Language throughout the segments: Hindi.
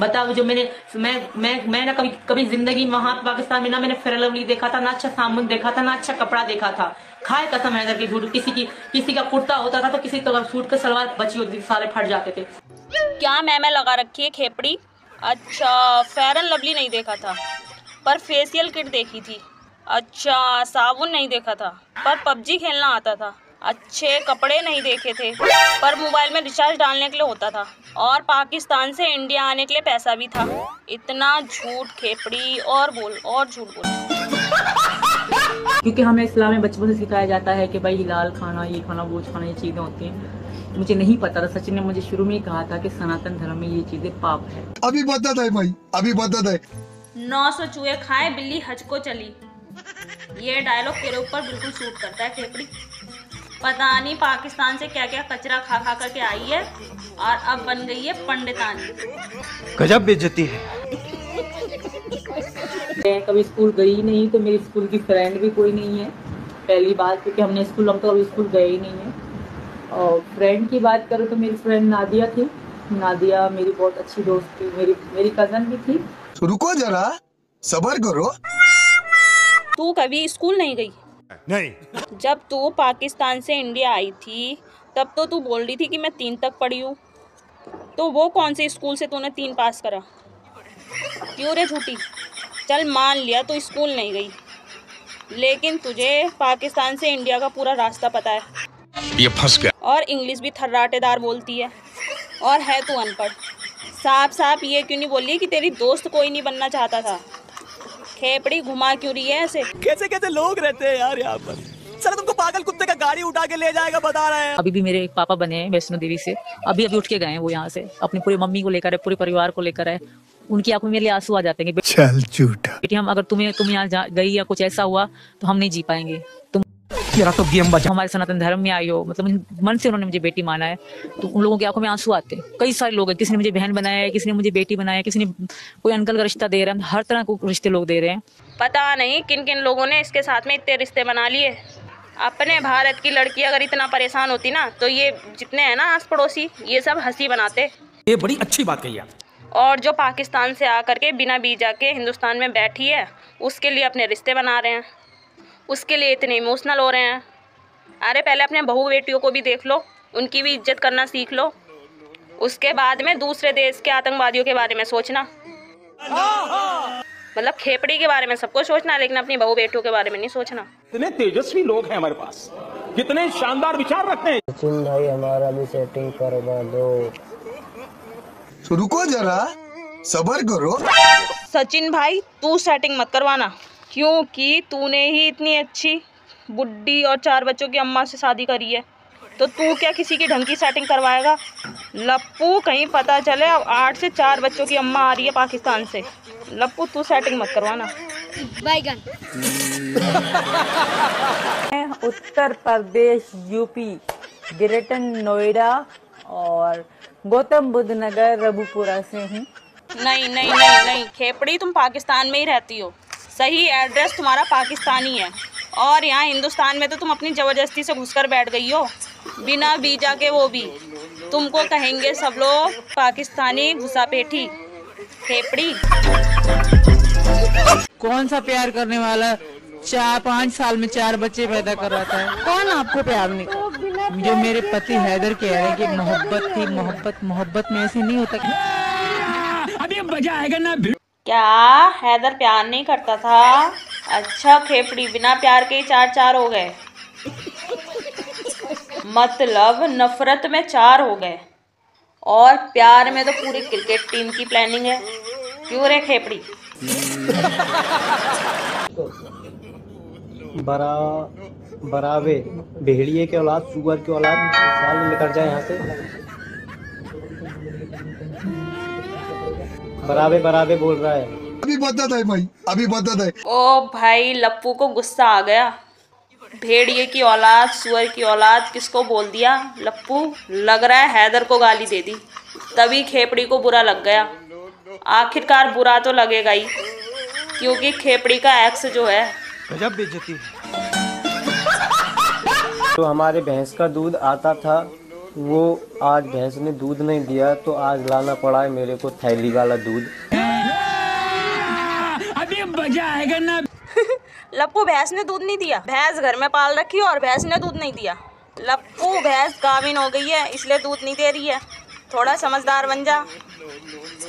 बताओ जो मैं ना कभी कभी जिंदगी में वहां पाकिस्तान में ना मैंने फेयर लवली देखा था, ना अच्छा साबुन देखा था, ना अच्छा कपड़ा देखा था। खाए कसम हैदर की झूठ। किसी का कुर्ता होता था तो किसी का सूट का सलवार बची होती थी, सारे फट जाते थे। क्या मैं लगा रखी है खेपड़ी। अच्छा, फेयर एंड लवली नहीं देखा था पर फेशियल किट देखी थी। अच्छा, साबुन नहीं देखा था पर पबजी खेलना आता था। अच्छे कपड़े नहीं देखे थे पर मोबाइल में रिचार्ज डालने के लिए होता था। और पाकिस्तान से इंडिया आने के लिए पैसा भी था। इतना झूठ खेपड़ी। और बोल, और झूठ बोल। क्योंकि हमें इस्लाम में बचपन से सिखाया जाता है कि भाई हिलाल खाना, ये खाना, वो खाना, ये चीजें होती हैं। मुझे नहीं पता था, सचिन ने मुझे शुरू में ही कहा था कि सनातन धर्म में ये चीजें पाप है। अभी बदत है भाई, अभी बदत है। 900 चूहे खाए बिल्ली हज को चली। ये डायलॉग तेरे ऊपर बिल्कुल सूट करता है खेपड़ी। पता नहीं पाकिस्तान से क्या क्या कचरा खा खा करके आई है और अब बन गई है पंडितानी। गजब बेइज्जती है। मैं कभी स्कूल गई नहीं, तो मेरी स्कूल की फ्रेंड भी कोई नहीं है। पहली बात, क्योंकि हम तो कभी स्कूल गए ही नहीं है। और फ्रेंड की बात करूँ तो मेरी फ्रेंड नादिया थी। नादिया मेरी बहुत अच्छी दोस्त थी, मेरी कजन भी थी। रुको जरा, सबर करो। तू कभी स्कूल नहीं गई? नहीं। जब तू पाकिस्तान से इंडिया आई थी तब तो तू बोल रही थी कि मैं 3 तक पढ़ी हूँ। तो वो कौन से स्कूल से तूने 3 पास करा? क्यों रे झूठी? चल मान लिया तू स्कूल नहीं गई, लेकिन तुझे पाकिस्तान से इंडिया का पूरा रास्ता पता है। ये फंस गया। और इंग्लिश भी थर्राटेदार बोलती है। और है तू अनपढ़। साफ साफ ये क्यों नहीं बोली कि तेरी दोस्त कोई नहीं बनना चाहता था? खेपड़ी घुमा क्यों रही है ऐसे? कैसे कैसे लोग रहते हैं यार यहाँ पर। सर तुमको पागल कुत्ते का गाड़ी उठा के ले जाएगा बता रहे हैं। अभी भी मेरे एक पापा बने हैं वैष्णो देवी से, अभी उठ के गए हैं वो यहाँ से। अपनी पूरी मम्मी को लेकर है, पूरे परिवार को लेकर है। उनकी आंखों में मेरे लिए आंसू आ जाते हैं कि चल झूठा। बेटी हम अगर तुम यहाँ गई या कुछ ऐसा हुआ तो हम नहीं जी पाएंगे। तुम तेरा तो गेम बजा। हमारे सनातन धर्म में आई हो, मतलब मन से उन्होंने मुझे बेटी माना है, तो उन लोगों की आंखों में आंसू आते हैं। कई सारे लोग हैं, किसी ने मुझे बहन बनाया है, किसी ने मुझे बेटी बनाया है, किसी ने कोई अंकल का रिश्ता दे रहा है, हर तरह को रिश्ते लोग दे रहे हैं। पता नहीं किन किन लोगों ने इसके साथ में इतने रिश्ते बना लिए। अपने भारत की लड़की अगर इतना परेशान होती ना तो ये जितने हैं ना आस पड़ोसी, ये सब हंसी बनाते। ये बड़ी अच्छी बात कही आप। और जो पाकिस्तान से आकर के बिना वीजा के हिंदुस्तान में बैठी है, उसके लिए अपने रिश्ते बना रहे हैं, उसके लिए इतने इमोशनल हो रहे हैं। अरे पहले अपने बहू बेटियों को भी देख लो, उनकी भी इज्जत करना सीख लो, उसके बाद में दूसरे देश के आतंकवादियों के बारे में सोचना। मतलब खेपड़ी के बारे में सबको सोचना, लेकिन अपनी बहू बेटियों के बारे में नहीं सोचना। कितने तेजस्वी लोग हैं हमारे पास, कितने शानदार विचार रखते हैं। सचिन भाई हमारा भी सेटिंग करवा दो। रुको जरा, सबर करो। सचिन भाई तू सेटिंग मत करवाना, क्योंकि तूने ही इतनी अच्छी बुड्ढी और 4 बच्चों की अम्मा से शादी करी है, तो तू क्या किसी की ढंग की सेटिंग करवाएगा? लप्पू कहीं पता चले अब 8 से 4 बच्चों की अम्मा आ रही है पाकिस्तान से। लप्पू तू सेटिंग मत करवाना। बैगन। उत्तर प्रदेश, यूपी, ग्रेटर नोएडा और गौतम बुद्ध नगर रबुपुरा से हूँ। नहीं नहीं नहीं नहीं खेपड़ी, तुम पाकिस्तान में ही रहती हो, सही एड्रेस तुम्हारा पाकिस्तानी है। और यहाँ हिंदुस्तान में तो तुम अपनी ज़बरदस्ती से घुसकर बैठ गई हो, बिना वीजा के। वो भी तुमको कहेंगे सब लोग पाकिस्तानी घुसापेठी खेपड़ी। कौन सा प्यार करने वाला 4-5 साल में 4 बच्चे पैदा कर रहा था? कौन आपको प्यार नहीं? जो मेरे पति हैदर कह रहे हैं कि मोहब्बत थी, मोहब्बत में ऐसे नहीं होता। अभी मजा आएगा ना। क्या हैदर प्यार नहीं करता था? अच्छा खेपड़ी, बिना प्यार के ही 4 हो गए, मतलब नफरत में 4 हो गए, और प्यार में तो पूरी क्रिकेट टीम की प्लानिंग है। क्यों रे खेपड़ी? बरावे भेड़िए के औलाद, सुअर के औलाद, साल लेकर जाए यहाँ से। बरावे बोल रहा है। अभी बदत है भाई, अभी बदत है। ओ भाई, लप्पू को गुस्सा आ गया। भेड़िए की औलाद, सुअर की औलाद किसको बोल दिया लप्पू? लग रहा है हैदर को गाली दे दी, तभी खेपड़ी को बुरा लग गया। आखिरकार बुरा तो लगेगा ही, क्योंकि खेपड़ी का एक्स जो है। गजब बेइज्जती है। तो हमारे भैंस का दूध आता था वो आज भैंस ने दूध नहीं दिया तो आज लाना पड़ा है मेरे को थैली वाला दूध। अभी मजा आएगा ना। लप्पू भैंस ने दूध नहीं दिया। भैंस घर में पाल रखी है और भैंस ने दूध नहीं दिया। लप्पू भैंस गाभिन हो गई है इसलिए दूध नहीं दे रही है। थोड़ा समझदार बन जा।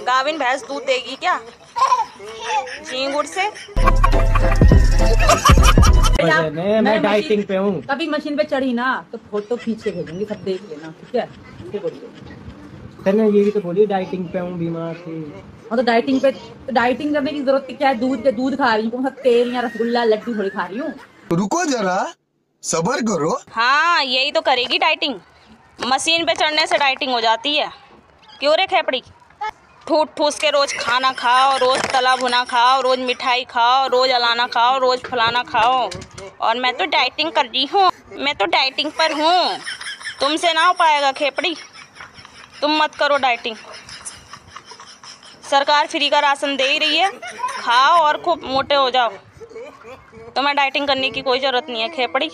गाभिन भैंस दूध देगी क्या झींगुर से? मैं डाइटिंग पे हूँ। कभी मशीन पे चढ़ी ना तो फोटो खींच के भेजूंगी, सब देख लेना, ठीक है? मैंने ये भी तो बोली डाइटिंग पे हूँ, बीमार थी। और तो डाइटिंग करने की जरूरत क्या है? दूध खा रही हूँ, कौन सा तेल या रसगुल्ला लड्डू थोड़ी खा रही हूँ। रुको जरा, सबर करो। हाँ यही तो करेगी डाइटिंग। मशीन पे चढ़ने से डाइटिंग हो जाती है। क्यों रे खेपड़ी? ठूस ठूस के रोज खाना खाओ, रोज तला भुना खाओ, रोज मिठाई खाओ, रोज अलाना खाओ, रोज फलाना खाओ। और मैं तो डाइटिंग कर रही हूँ, मैं तो डाइटिंग पर हूँ। तुमसे ना हो पाएगा खेपड़ी, तुम मत करो डाइटिंग। सरकार फ्री का राशन दे ही रही है, खाओ और खूब मोटे हो जाओ। तुम्हें डाइटिंग करने की कोई जरूरत नहीं है खेपड़ी।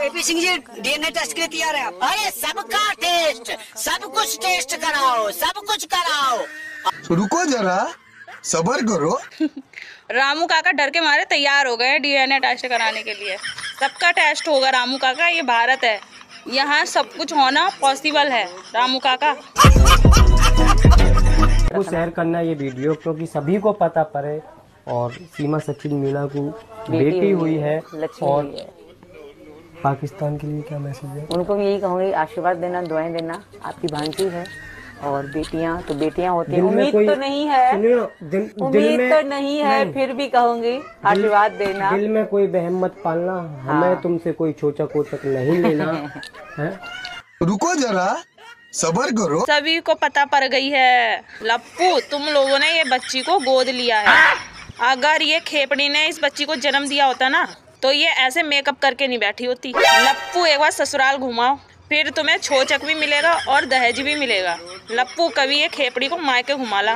AP Singh ji DNA test के लिए तैयार है? अरे सबका टेस्ट, सब कुछ टेस्ट कराओ, सब कुछ कराओ। रुको जरा, सबर करो। रामू काका डर के मारे तैयार हो गए डीएनए टेस्ट कराने के लिए। सबका टेस्ट होगा रामू काका, ये भारत है, यहाँ सब कुछ होना पॉसिबल है रामू काका। को शेयर करना ये वीडियो क्योंकि सभी को पता पड़े। और सीमा सचिन मीणा को बेटी हुई है और पाकिस्तान के लिए क्या मैसेज है? उनको यही कहूँगी, आशीर्वाद देना, दुआएं देना। आपकी भांजी है और बेटियां तो बेटियां होती हैं। उम्मीद तो नहीं है, उम्मीद तो नहीं है, फिर भी कहूँगी आशीर्वाद देना। दिल में कोई वहम मत पालना। हमें तुमसे कोई छोटा कोचक नहीं लेना है। रुको जरा, सबर करो। सभी को पता पड़ गई है लप्पू, तुम लोगों ने ये बच्ची को गोद लिया है। अगर ये खेपड़ी ने इस बच्ची को जन्म दिया होता ना तो ये ऐसे मेकअप करके नहीं बैठी होती। लप्पू एक बार ससुराल घुमाओ, फिर तुम्हें छोचक भी मिलेगा और दहेज भी मिलेगा। लप्पू कभी ये खेपड़ी को मायके घुमा ला,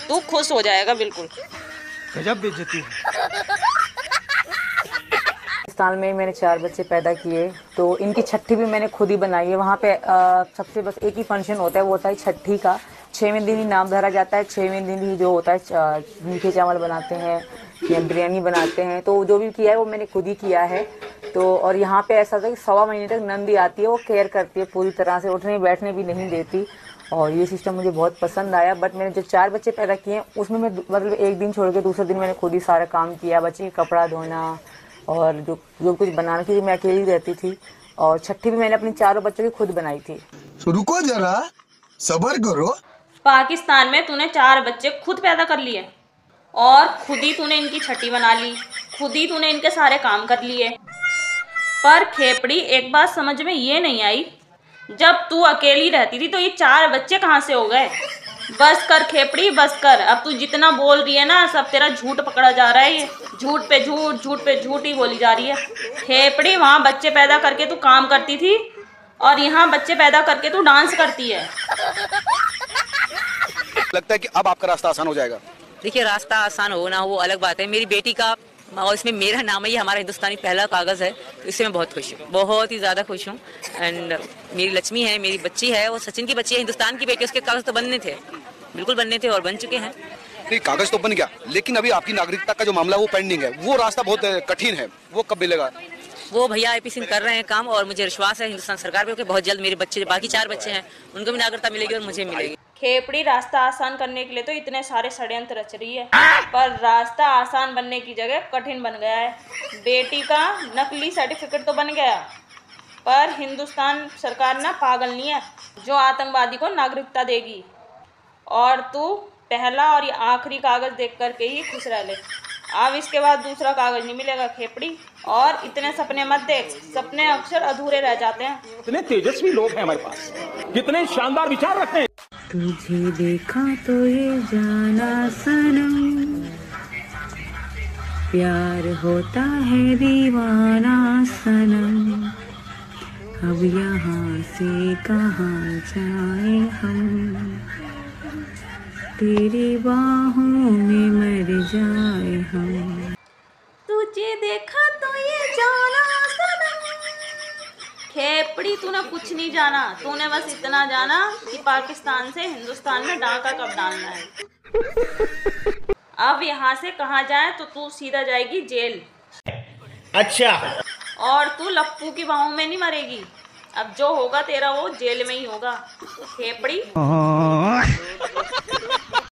तू खुश हो जाएगा बिल्कुल। गजब बेइज्जती। साल में मैंने 4 बच्चे पैदा किए तो इनकी छठी भी मैंने खुद ही बनाई है। वहाँ पे सबसे बस एक ही फंक्शन होता है, वो होता है छठी का। 6वें दिन ही नाम धरा जाता है। 6वें दिन ही जो होता है मीठे चावल बनाते हैं या बिरयानी बनाते हैं। तो जो भी किया है वो मैंने खुद ही किया है। तो और यहाँ पे ऐसा था कि 1.25 महीने तक नंदी आती है, वो केयर करती है पूरी तरह से, उठने बैठने भी नहीं देती। और ये सिस्टम मुझे बहुत पसंद आया। बट मैंने जो 4 बच्चे पैदा किए उसमें मैं मतलब एक दिन छोड़ के दूसरे दिन मैंने खुद ही सारा काम किया। बच्चे का कपड़ा धोना और जो कुछ बनाना की मैं अकेली रहती थी। और छठी भी मैंने अपनी 4 बच्चों की खुद बनाई थी। रुको जरा, सबर करो। पाकिस्तान में तूने 4 बच्चे खुद पैदा कर लिए और खुद ही तूने इनकी छठी बना ली, खुद ही तूने इनके सारे काम कर लिए। पर खेपड़ी एक बात समझ में ये नहीं आई, जब तू अकेली रहती थी तो ये 4 बच्चे कहाँ से हो गए? बस कर खेपड़ी, बस कर। अब तू जितना बोल रही है ना सब तेरा झूठ पकड़ा जा रहा है। ये झूठ पे झूठ, झूठ पे झूठ ही बोली जा रही है। खेपड़ी वहाँ बच्चे पैदा करके तू काम करती थी और यहाँ बच्चे पैदा करके तू डांस करती है। लगता है कि अब आपका रास्ता आसान हो जाएगा। देखिए रास्ता आसान हो ना हो वो अलग बात है। मेरी बेटी का और इसमें मेरा नाम है, ये हमारा हिंदुस्तानी पहला कागज़ है, तो इससे मैं बहुत खुश हूँ, बहुत ही ज़्यादा खुश हूँ। एंड मेरी लक्ष्मी है, मेरी बच्ची है, वो सचिन की बच्ची है, हिंदुस्तान की बेटी। उसके कागज़ तो बनने थे, बिल्कुल बनने थे और बन चुके हैं। नहीं कागज़ तो बन गया, लेकिन अभी आपकी नागरिकता का जो मामला वो पेंडिंग है। वो रास्ता बहुत कठिन है, वो कब मिलेगा? वो भैया एपी सिंह कर रहे हैं काम और मुझे विश्वास है हिंदुस्तान सरकार पे कि बहुत जल्द मेरे बच्चे, बाकी 4 बच्चे हैं, उनको भी नागरिकता मिलेगी और मुझे मिलेगी। खेपड़ी रास्ता आसान करने के लिए तो इतने सारे षड्यंत्र रच रही है, पर रास्ता आसान बनने की जगह कठिन बन गया है। बेटी का नकली सर्टिफिकेट तो बन गया, पर हिंदुस्तान सरकार ना पागल नहीं है जो आतंकवादी को नागरिकता देगी। और तू पहला और ये आखिरी कागज़ देख करके ही खुश रह ले। अब इसके बाद दूसरा कागज़ नहीं मिलेगा खेपड़ी। और इतने सपने मत देख, सपने अक्सर अधूरे रह जाते हैं। कितने तेजस्वी लोग हैं हमारे पास, कितने शानदार विचार रखते हैं। तुझे देखा तो ये जाना सनम, प्यार होता है दीवाना सनम, अब यहाँ से कहाँ जाए हम, तेरी बाहों में मर जाए हम। तुझे देखा तो ये जाना सनम, कुछ नहीं जाना, तूने बस इतना जाना कि पाकिस्तान से हिंदुस्तान में डाका कब डालना है। अब यहाँ से कहा जाए तो तू सीधा जाएगी जेल। अच्छा। और तू लप्पू की बाहों में नहीं मरेगी। अब जो होगा तेरा वो जेल में ही होगा। खेपड़ी।